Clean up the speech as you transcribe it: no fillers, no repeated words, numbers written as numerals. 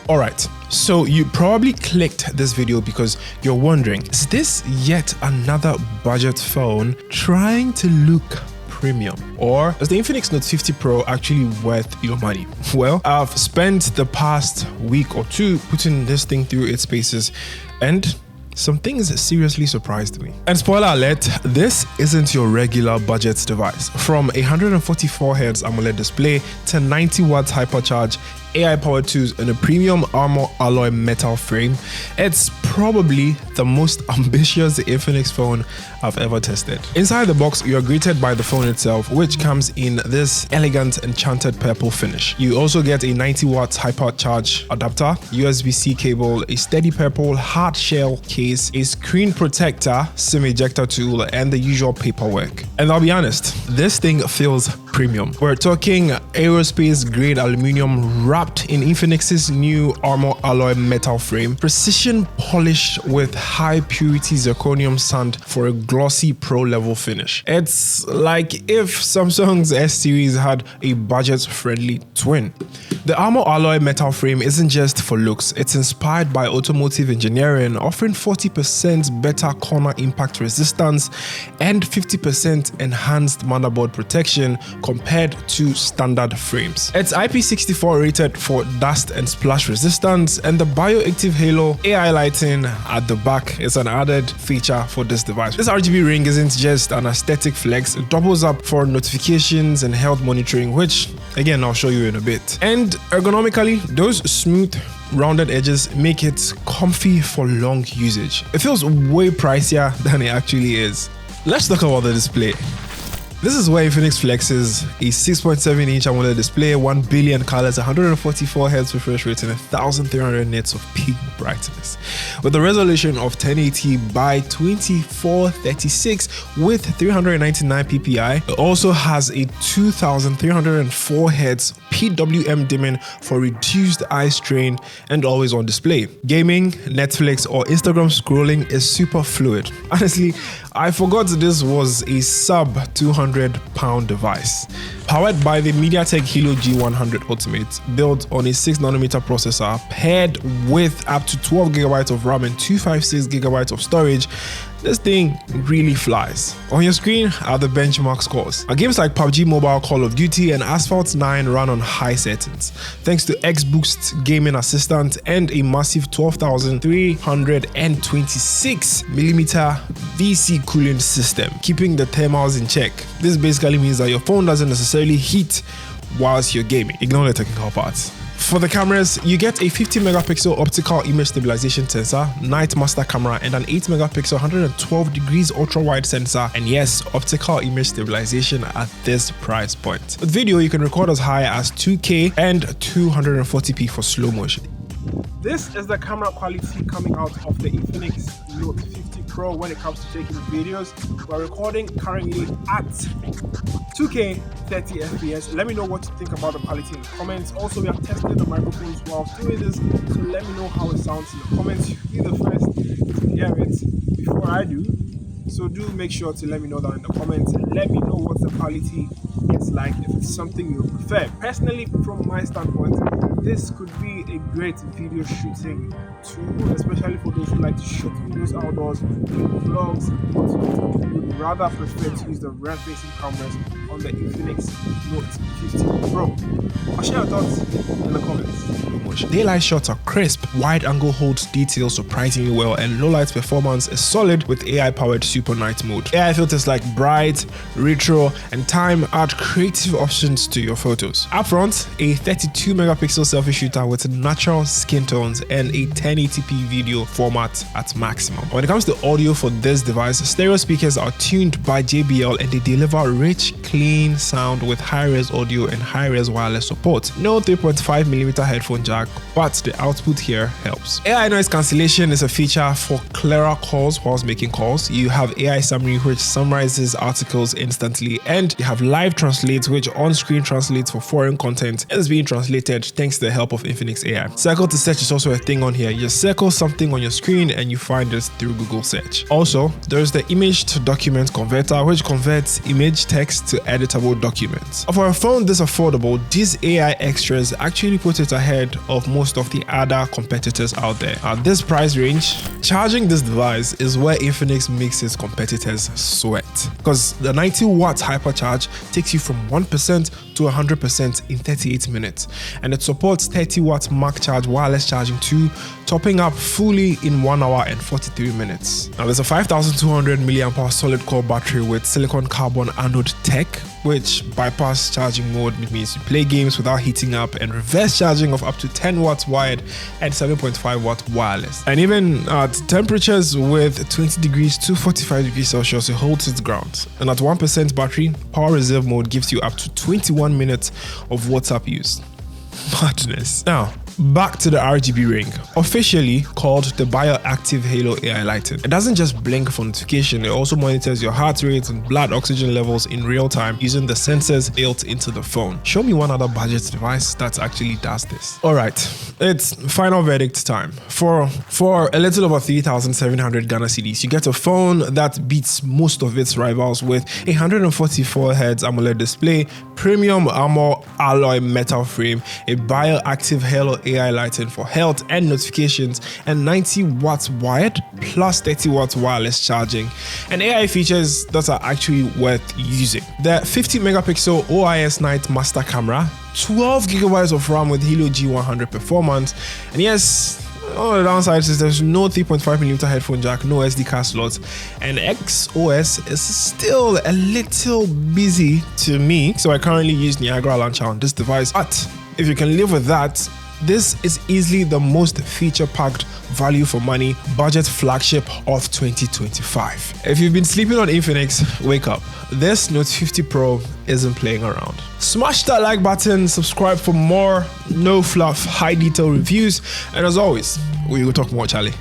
Alright, so you probably clicked this video because you're wondering, is this yet another budget phone trying to look premium? Or is the Infinix Note 50 Pro actually worth your money? Well, I've spent the past week or two putting this thing through its paces, and some things seriously surprised me. And spoiler alert, this isn't your regular budget device. From 144Hz AMOLED display to 90 watts hypercharge, AI-powered tools, and a premium armor alloy metal frame, it's probably the most ambitious Infinix phone I've ever tested. Inside the box, you are greeted by the phone itself, which comes in this elegant enchanted purple finish. You also get a 90 watts hypercharge adapter, USB-C cable, a steady purple hard shell case, a screen protector, SIM ejector tool, and the usual paperwork. And I'll be honest, this thing feels premium. We're talking aerospace grade aluminum wrapped in Infinix's new armor alloy metal frame, precision polished with high purity zirconium sand for a glossy pro level finish. It's like if Samsung's S series had a budget friendly twin. The armor alloy metal frame isn't just for looks, it's inspired by automotive engineering, offering 40% better corner impact resistance and 50% enhanced motherboard protection compared to standard frames. It's IP64 rated for dust and splash resistance, and the bioactive halo AI lighting at the back is an added feature for this device. This RGB ring isn't just an aesthetic flex, it doubles up for notifications and health monitoring, which again I'll show you in a bit. And ergonomically, those smooth rounded edges make it comfy for long usage. It feels way pricier than it actually is. Let's talk about the display. This is where Infinix flexes a 6.7-inch AMOLED display, 1 billion colors, 144Hz refresh rate, and 1300 nits of peak brightness. With a resolution of 1080 by 2436 with 399 ppi, it also has a 2304 Hz PWM dimming for reduced eye strain and always on display. Gaming, Netflix, or Instagram scrolling is super fluid. Honestly, I forgot this was a sub 200-pound device. Powered by the MediaTek Helio G99 Ultimate, built on a 6nm processor, paired with up to 12GB of RAM and 256GB of storage, this thing really flies. On your screen are the benchmark scores. Games like PUBG Mobile, Call of Duty, and Asphalt 9 run on high settings, thanks to X-Boost Gaming Assistant and a massive 12,326mm VC cooling system, keeping the thermals in check. This basically means that your phone doesn't necessarily heat whilst you're gaming. Ignore the technical parts. For the cameras, you get a 50MP optical image stabilization sensor, night master camera, and an 8MP 112 degrees ultra wide sensor, and yes, optical image stabilization at this price point. With video, you can record as high as 2K and 240p for slow motion. This is the camera quality coming out of the Infinix Note 50 Pro when it comes to taking videos. We're recording currently at 2K 30fps. Let me know what you think about the quality in the comments. Also, we have tested the microphones while doing this, so let me know how it sounds in the comments. You'll be the first to hear it before I do. So do make sure to let me know that in the comments and let me know what the quality is like, if it's something you prefer. Personally, from my standpoint, this could be a great video shooting tool, especially for those who like to shoot videos outdoors, do vlogs, but would rather prefer to use the rear-facing cameras on the Infinix Note 50 Pro. I'll share your thoughts in the comments. Daylight shots are crisp, wide-angle holds detail surprisingly well, and low-light performance is solid with AI-powered Super Night mode. AI filters like bright, retro, and time add creative options to your photos. Up front, a 32MP selfie shooter with natural skin tones and a 1080p video format at maximum. When it comes to audio for this device, stereo speakers are tuned by JBL and they deliver rich, clean sound with high-res audio and high-res wireless support. No 3.5mm headphone jack, but the output here helps. AI noise cancellation is a feature for clearer calls whilst making calls. You have AI summary, which summarizes articles instantly, and you have live translate, which on-screen translates for foreign content and is being translated thanks to the help of Infinix AI. Circle to search is also a thing on here. You circle something on your screen and you find it through Google search. Also, there's the image to document converter, which converts image text to editable documents. For a phone this affordable, these AI extras actually put it ahead of most of the other competitors out there. At this price range, charging this device is where Infinix makes its competitors sweat, because the 90 watts hypercharge takes you from 1% to 100% in 38 minutes, and it supports 30 watts Mark charge wireless charging too, topping up fully in 1 hour and 43 minutes. Now there's a 5200 mAh solid core battery with silicon carbon anode tech, which bypass charging mode, which means you play games without heating up, and reverse charging of up to 10 watts wired and 7.5 watt wireless. And even at temperatures with 20 degrees to 45 degrees Celsius, it holds its ground. And at 1% battery, power reserve mode gives you up to 21 minutes of WhatsApp use. Madness. Now, back to the RGB ring, officially called the Bioactive Halo AI Lighting. It doesn't just blink for notification, it also monitors your heart rate and blood oxygen levels in real time using the sensors built into the phone. Show me one other budget device that actually does this. Alright, it's final verdict time. For a little over 3,700 Ghana cedis, you get a phone that beats most of its rivals with a 144 Hz AMOLED display, premium armor alloy metal frame, a Bioactive Halo AI lighting for health and notifications, and 90 watts wired plus 30 watts wireless charging, and AI features that are actually worth using. The 50 megapixel OIS night master camera, 12 gigabytes of RAM with Helio G100 performance, and yes, all the downsides is there's no 3.5mm headphone jack, no SD card slots, and XOS is still a little busy to me, so I currently use Niagara Launcher on this device. But if you can live with that, this is easily the most feature-packed value for money budget flagship of 2025. If you've been sleeping on Infinix, wake up. This Note 50 Pro isn't playing around. Smash that like button, subscribe for more no fluff, high detail reviews, and as always, we will talk more, Charlie.